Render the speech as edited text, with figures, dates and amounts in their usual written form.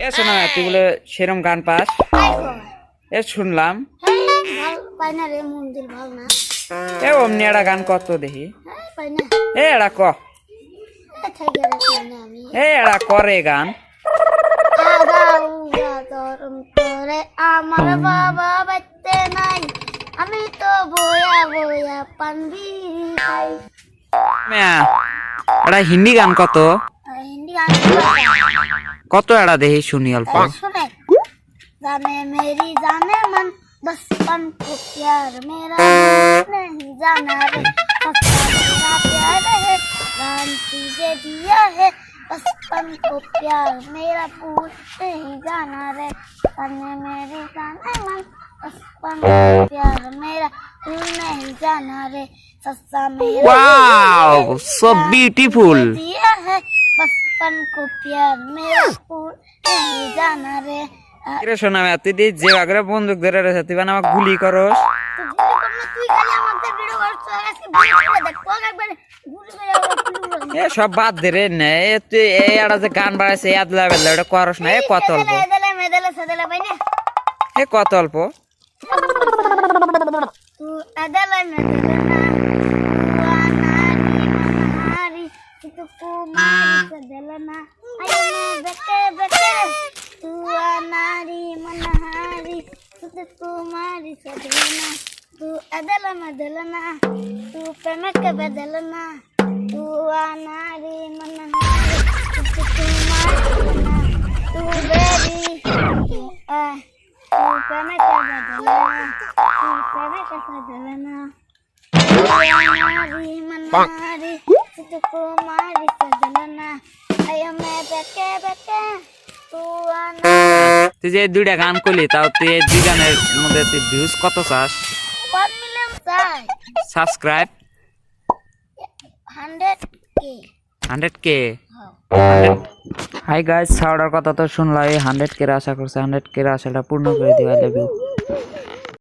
এ শোনা তুই বলে সেরম গান পাস এ শুনলাম এ অমনি একটা গান কত দেখি এ এরা ক এ এরা করে গান আমার বাবা বাচ্চা নাই আমি তো বয়া বয়া পানবি এটা হিন্দি গান কত হিন্দি গান কত এরা দেখি শুনি অল্প सुने जाने मेरी जाने मन बचपन को प्यार मेरा नहीं जाना रे सच्चा मेरा प्यार है जान तुझे दिया है बचपन को प्यार मेरा भूल नहीं जाना रे जाने मेरी जाने मन बचपन को प्यार मेरा भूल नहीं जाना रे सच्चा मेरा वाओ सो ब्यूटीफुल दिया है बचपन को प्यार मेरा भूल नहीं जाना रे কিরে শোনা তুই দি যে আগরে বন্দুক ধরে রেছে তুই আমাকে গুলি করস তুই খালি আমাকে ভিডিও করছ আজকে ভিডিও করে দেখ কোন একবার গুলি করে এ সব বাদ দে রে নে তুই এই আড়া যে গান বাড়াইছে এত লেভেল এটা করস না এ কত অল্প মেদলে সদলে ভাই না এ কত অল্প তুই এদলে মেদলে না তুই তু কুমারি সদলে না আয় মে বেকে বেকে তুই নারী মনহারি তুই কুমারি সদলে না তুই এদলে মেদলে না তুই প্রেমকে বদলে না তুই নারী মনহারি তুই কুমারি না তুই বেরি तू प्रेम का बदलना तू प्रेम का बदलना हमारी मनारी तुझको मारी बदलना आया मैं बेके बेके तू आना তুই যে দুইটা গান করলি তাও তুই এই দুই গানের মধ্যে তুই ভিউজ কত চাস 1 million চাই subscribe 100k 100k hi guys সাউডার কথা তো শুনলাই 100k এর আশা করছে 100k এর আশাটা পূর্ণ করে দিও আই লাভ ইউ